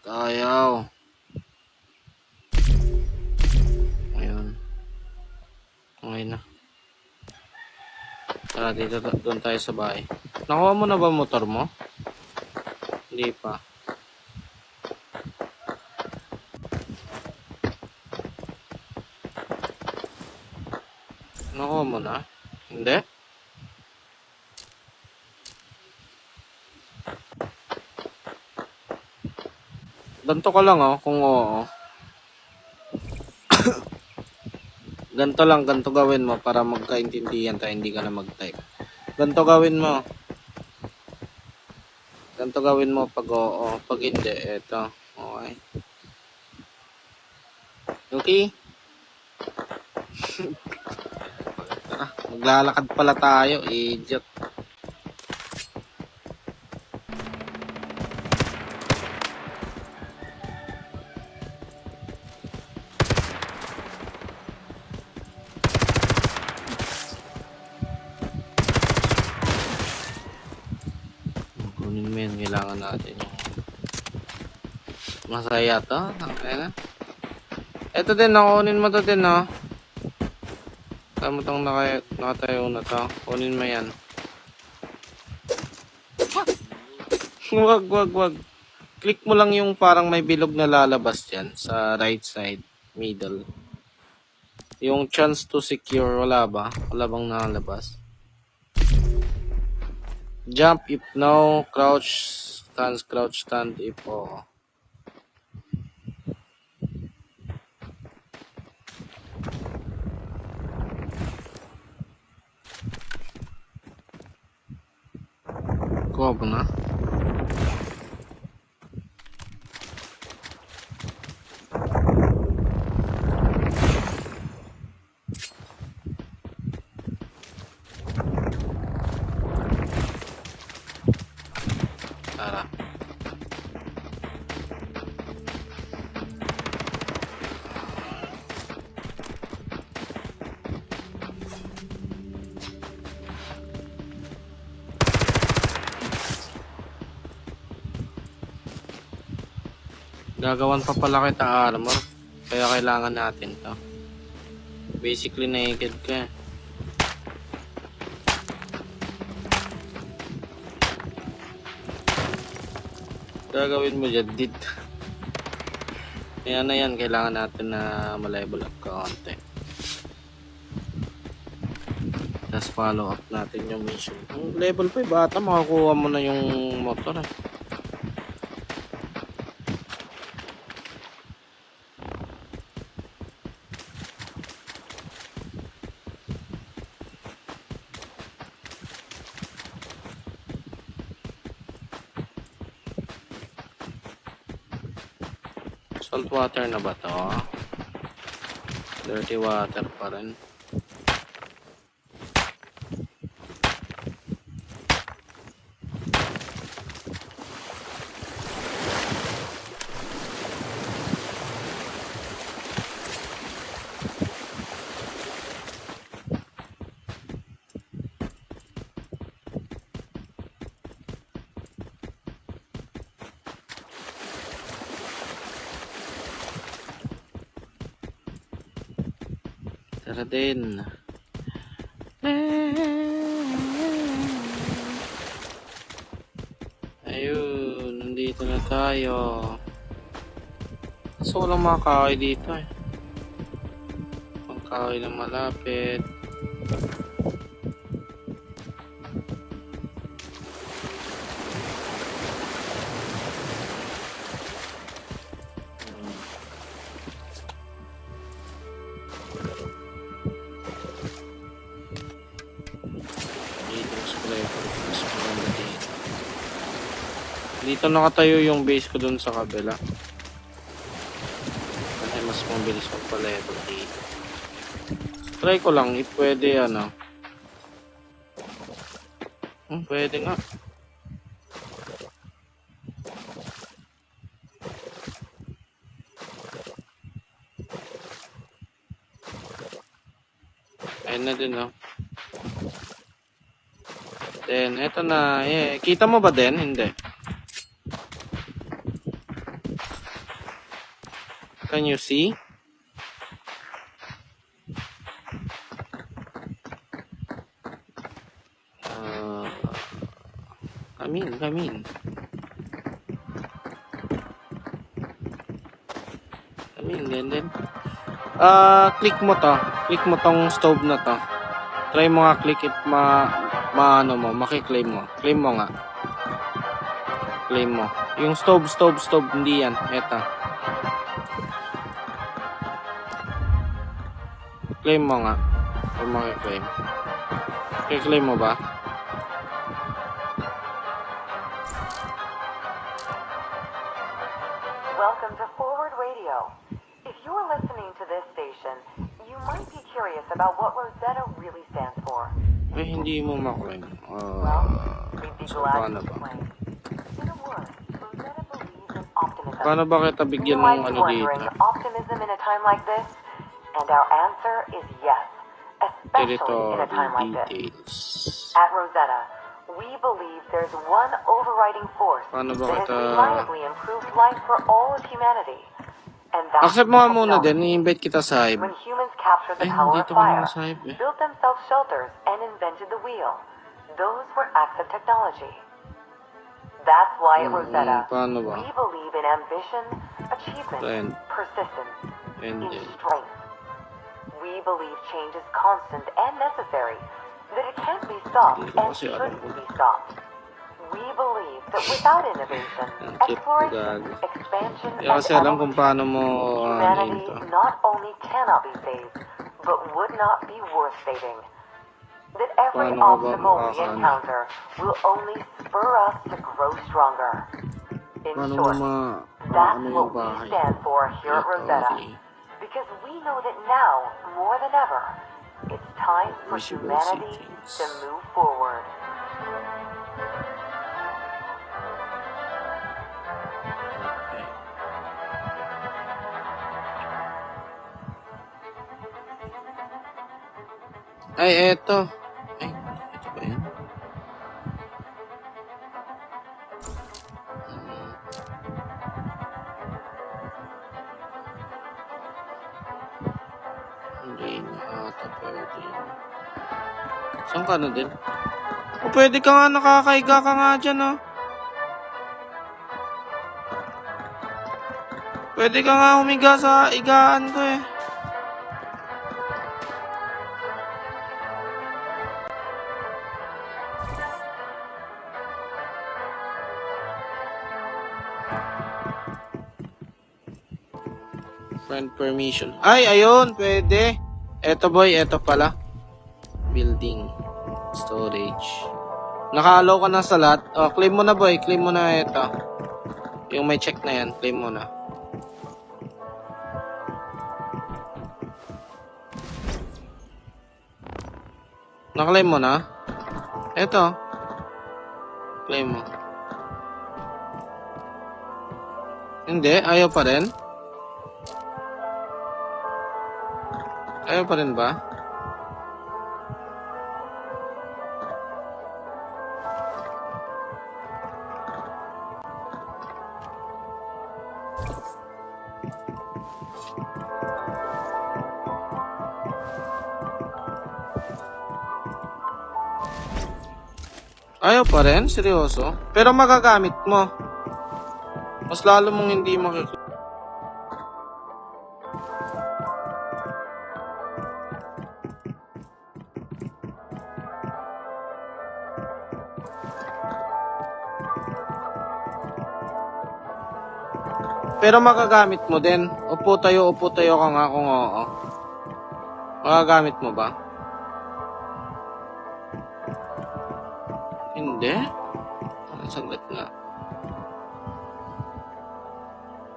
Ayaw. Ayun. Okay na. Tara, doon tayo sa bahay. Nakuha mo na ba motor mo? Hindi pa. Nakuha mo na? Hindi? Ganto ka lang kung oo. Ganto gawin mo para magkaintindihan tayo, hindi ka na mag-type. Ganto gawin mo. Ganto gawin mo pag oo, pag hindi, eto. Okay. Okay? Maglalakad pala tayo, idiot. Kunin mo yun, kailangan natin yung masaya to. Okay na. Ito din, nakunin mo to din, no? Tama tong nakatayo na to. Kunin mo yan. Wag. Click mo lang yung parang may bilog na lalabas dyan sa right side, middle. Yung chance to secure, wala ba? Wala bang nalabas? Jump if no, crouch, stand if oo. Kuha ba na? Tara. Gagawan pa pala kita armor. Kaya kailangan natin to. Basically naked ka. Gagawin mo dyan, did. Ayan na yan, kailangan natin na ma-level up ka konti. Tapos follow up natin yung mission. Ang level 5 bata, makakuha mo na yung motor. Salt water na ba to? Dirty water pa rin. Tara din. Ayun, nandito na tayo. Kaso walang mga kahoy dito eh. Ang kahoy na malapit. Dito nakatayo yung base ko dun sa kabila. Kasi mas mabilis magpa-level dito. Try ko lang if pwede ano. Pwede nga. Ayun na din Then eto na. Kita mo ba din? Hindi. Can you see? Come in. Then. Click mo to. Click mo tong stove na to. Try mo nga click it maki-claim mo. Claim mo nga. Claim mo. Yung stove, hindi yan. Eto. Claim mo nga. O maki-claim. Claim mo ba? Welcome to Forward Radio. If you are listening to this station, you might be curious about what Rosetta really stands for. Ay, hindi mo maklaim. We'd be glad to explain. In a word, Rosetta believes in optimism. Paano ba kita bigyan You might ng be ano wondering, dito? optimism in a time like this? And our answer is yes, especially in a time like this. Details. At Rosetta, we believe there's one overriding force Paano ba that has kita... reliably improved life for all of humanity. And that's Accept mo nga muna technology. din. I-invite kita sa Hive. When humans captured the Ay, power of dito ka fire, naman sa Hive eh. built themselves shelters, and invented the wheel, those were acts of technology. That's why at Rosetta, paano ba? we believe in ambition, achievement, Then. persistence, And in then. strength. We believe change is constant and necessary, that it can't be stopped Hindi ko and kasi alam shouldn't kung- be stopped. We believe that without innovation, Ang cute exploration, gag. expansion, Hindi kasi and alam kung evolution, paano mo humanity ito. not only cannot be saved, but would not be worth saving. That every Paano ka ba obstacle we makakaano? encounter will only spur us to grow stronger. In Paano mo short, that's ano yung what we bahay? stand for here at Ito, Rosetta. okay. Because we know that now, more than ever, it's time for Visible humanity settings. to move forward. Okay. Ay, eto. Ay, ito ba yan? Hindi na ata pwede. Saan ka na din? O, pwede ka nga, nakakaiga ka nga dyan, oh. Pwede ka nga humiga sa igaan ko, eh. Friend permission. Ay, ayun, pwede. Eto boy, eto pala. Building. Storage. Naka-allow ka na sa lahat. Oh, claim mo na boy, claim mo na eto. Yung may check na yan, claim mo na. Naka-claim mo na? Eto. Claim mo. Hindi, ayaw pa rin. Ayaw pa rin ba? Ayaw pa rin? Seryoso? Pero magagamit mo. Mas lalo mong hindi makikita. Pero magagamit mo din. Upo tayo ka nga kung oo. Magagamit mo ba? Hindi. Saglit nga.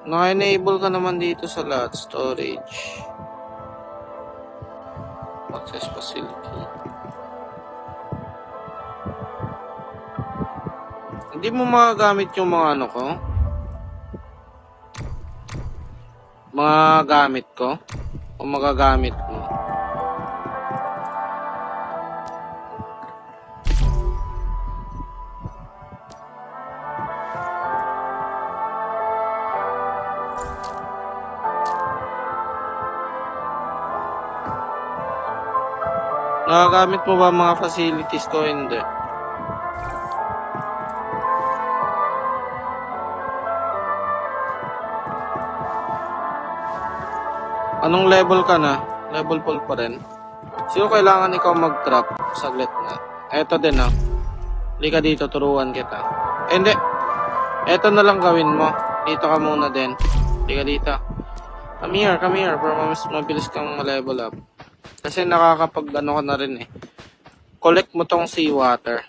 Na-enable ka naman dito sa lahat. Storage. Access facility. Hindi mo magagamit yung mga ano ko? Mga gamit ko? O magagamit mo? Nagagamit mo ba mga facilities ko? Hindi. Anong level ka na? Level 4 pa rin. Sino kailangan ikaw mag-trap? Saglit na. Eto din, ah. Hindi ka dito, turuan kita. Hindi. Eto na lang gawin mo. Dito ka muna din. Hindi ka dito. Come here. Para mas mabilis kang ma-level up. Kasi nakakapag-ano ka na rin eh. Collect mo tong seawater.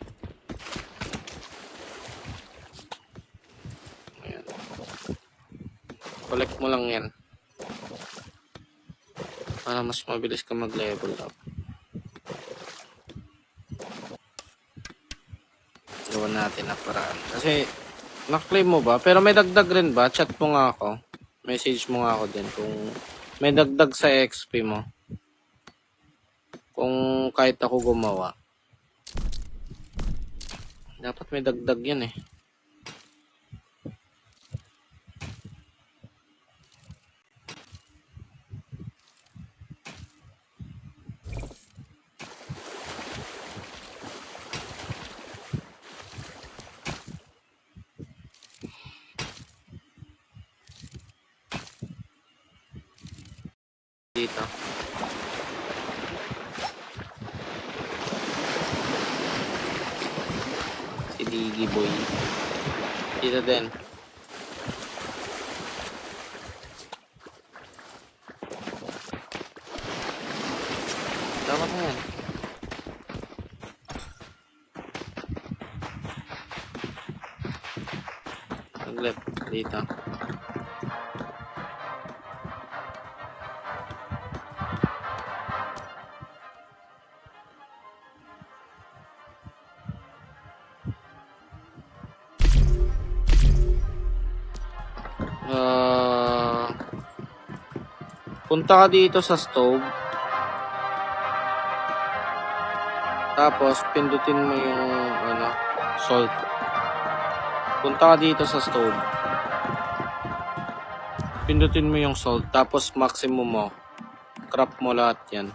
Ayan. Collect mo lang yan. Para mas mabilis ka mag-level up. Gawan natin ang paraan. Kasi, na-claim mo ba? Pero may dagdag rin ba? Chat mo nga ako. Message mo nga ako din kung may dagdag sa XP mo. Kung kahit ako gumawa. Dapat may dagdag yan eh. Dito. Si Diggy Boy. Dito din. Dapat na yan. Saglit. Dito. Punta ka dito sa stove. Tapos, pindutin mo yung, salt. Punta ka dito sa stove. Pindutin mo yung salt. Tapos, maximum mo. Crop mo lahat yan.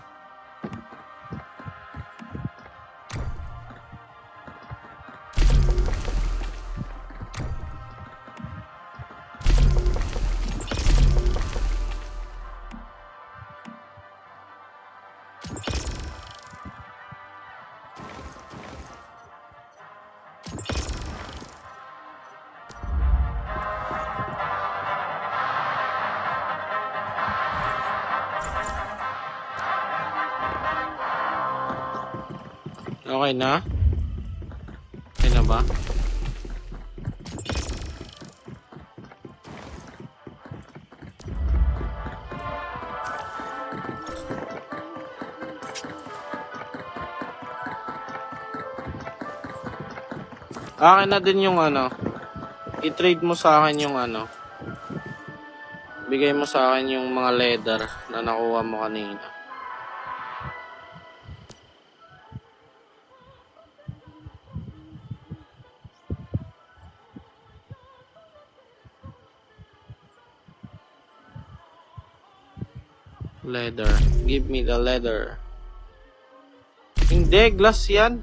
Okay na? Okay na ba? Akin na din yung i-trade mo sa akin yung bigay mo sa akin yung mga leather na nakuha mo kanina. Leather. Give me the leather. Hindi, glass yan.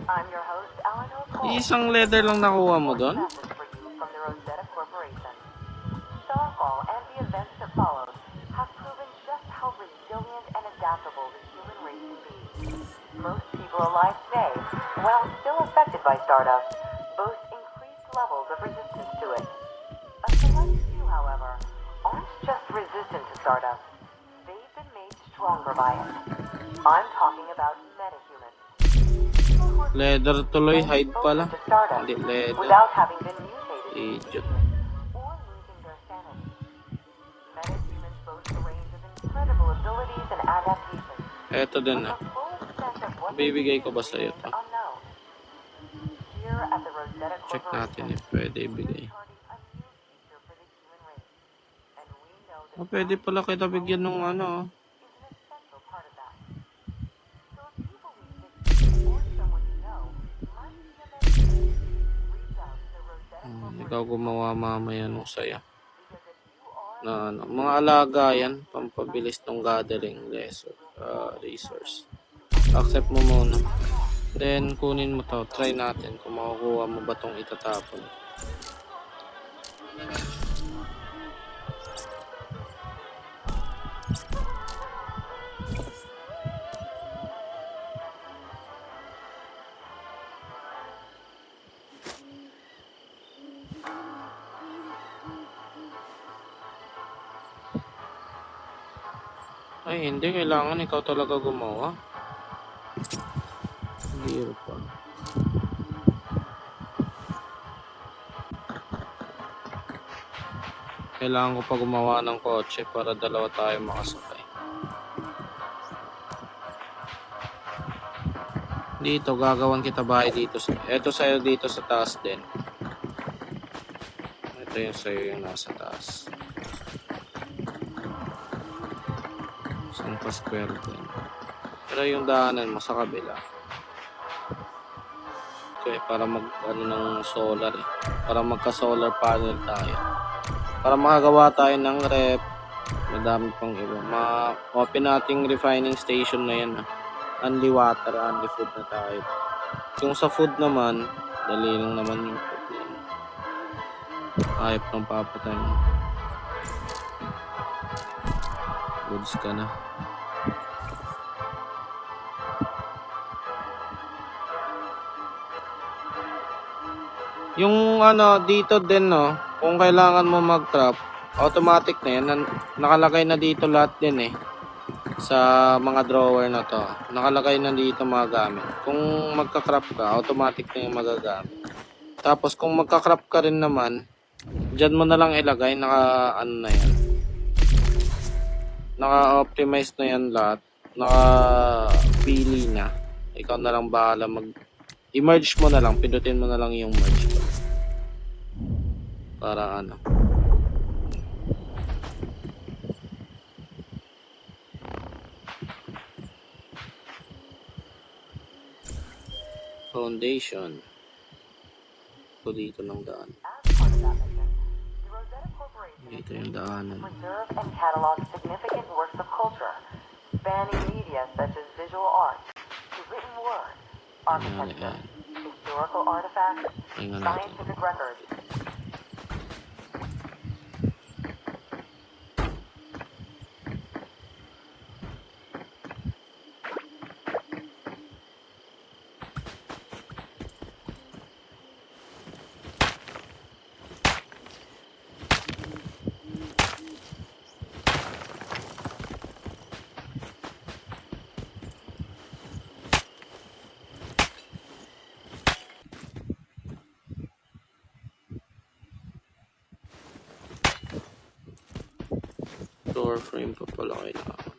I'm your host, Eleanor Cole. Isang leather lang nakuha mo doon? Message for you from the Rosetta Corporation. Starfall and the events that followed have proven just how resilient and adaptable the human race can be. Most people alive today, while still affected by Stardust, boast increased levels of resistance to it. A select few, however, aren't just resistant to Stardust. They've been made stronger by it. I'm talking about metahumans. Leather tuloy, hide pala. Hindi leather. Without having been mutated Idiot. or losing their sanity. Metahumans boast a range of incredible abilities and adaptations. Eto din The full extent of what Bibigay ko ba they sa'yo is to? unknown. Here at the Rosetta Check natin Corporation, if pwede ibigay. we're charting a new future for the human race. And we know that Pwede pala kita bigyan ng is an essential part of that. So if you believe that you or someone you know might be a metahuman, reach out to the Rosetta Ikaw gumawa mamaya nung saya. Na ano, mga alaga yan, pampabilis ng gathering resource. Accept mo muna. Then, kunin mo to. Try natin kung makukuha mo ba tong itatapon. Ay, hindi. Kailangan ikaw talaga gumawa. Hirap pa. Kailangan ko pa gumawa ng kotse para dalawa tayo makasakay. Dito, gagawan kita bahay dito. Ito sa'yo dito sa taas din. Ito yung sa'yo yung nasa taas. Isang pa-square din. Pero yung daanan mo sa kabila. Okay, para ng solar eh. Para magka-solar panel tayo. Para makagawa tayo ng rep. Madami pang iba. Ma-open nating refining station na yan. Only water, only food na tayo. Yung sa food naman, dali lang naman yung food yan. Ayop ng papatay mo. Goods ka na. Yung ano, dito din no, kung kailangan mo mag-crop, automatic na yan. Nakalagay na dito lahat din eh. Sa mga drawer na to. Nakalagay na dito mga gamit. Kung magka-crop ka, automatic na yung magagamit. Tapos kung magka-crop ka rin naman, dyan mo na lang ilagay, ano na yan. Naka-optimize na yan lahat. Naka-pili na. Ikaw na lang bahala i-merge mo na lang, pindutin mo na lang yung merge para ano. Foundation. So dito ng daan. Dito yung daanan. Preserve and catalog significant works of culture, spanning media such as visual art, to written word, architecture, historical artifacts, scientific records. Door frame pa pala kailangan.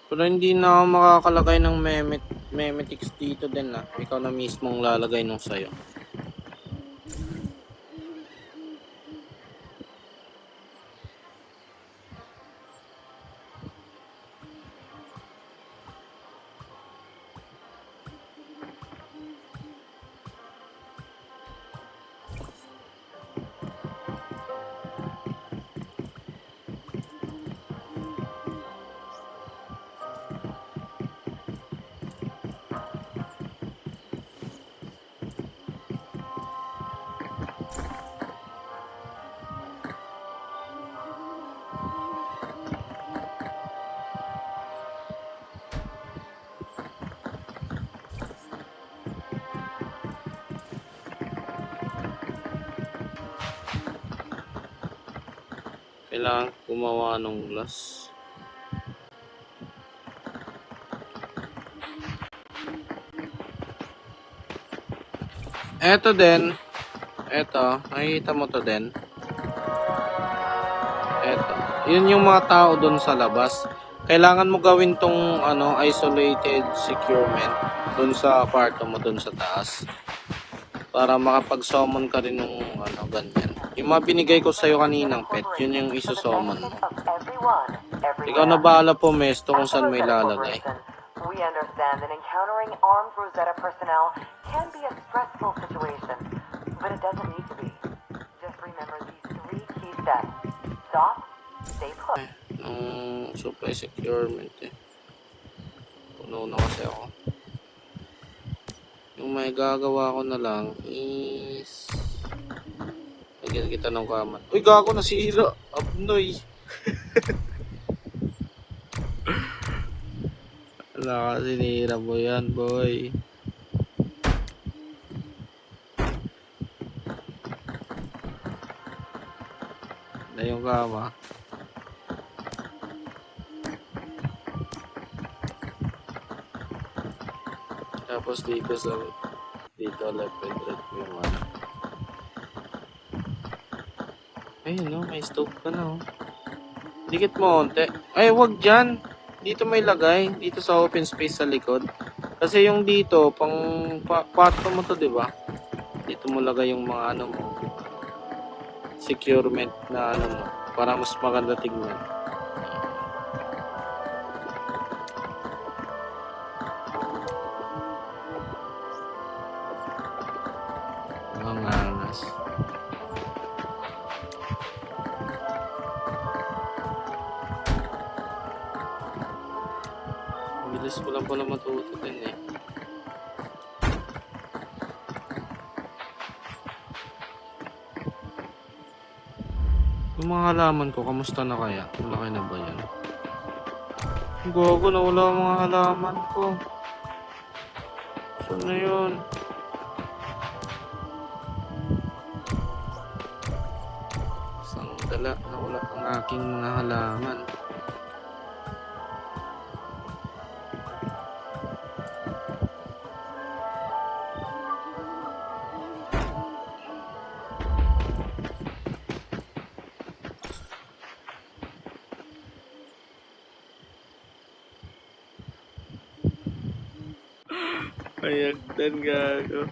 Pero hindi na ako makakalagay ng memetics dito din na. Ikaw na mismong lalagay nung sayo. Kailangan gumawa ng glass. Eto din. Eto. Nakikita mo to din. Eto. Yun yung mga tao dun sa labas. Kailangan mo gawin tong isolated securement dun sa kwarto mo dun sa taas. Para makapag-summon ka rin ng ganyan. Yung mga binigay ko sa'yo kaninang pet, yun yung iso-summon mo. Ikaw na bahala po, Mesto, kung saan may lalagay. We understand that encountering armed Rosetta personnel can be a stressful situation, but it doesn't need to be. Just remember these 3 key steps. Stop, stay put. Supply securement eh. Puno na kasi ako. Yung may gagawa ko na lang is lagyan kita ng kaman. Uy, gago, nasira. Abnoy. Wala ka, sinira mo yan, boy. Na yung kama. Tapos dito left and right mo yung ayun no, may stove ka na oh. Dikit mo onte. Ay, wag dyan. Dito may lagay. Dito sa open space sa likod. Kasi yung dito, kwarto mo to, di ba? Dito mo lagay yung mga mo. Securement na mo. Para mas maganda tignan. Mga angas. Bilis ko lang pala matuto din eh. Yung mga halaman ko, kamusta na kaya? Malaki na ba yan? Gago, nawala ang mga halaman ko. Saan na yun? Sandala, nawala ang aking mga halaman. Ayagdan, gago.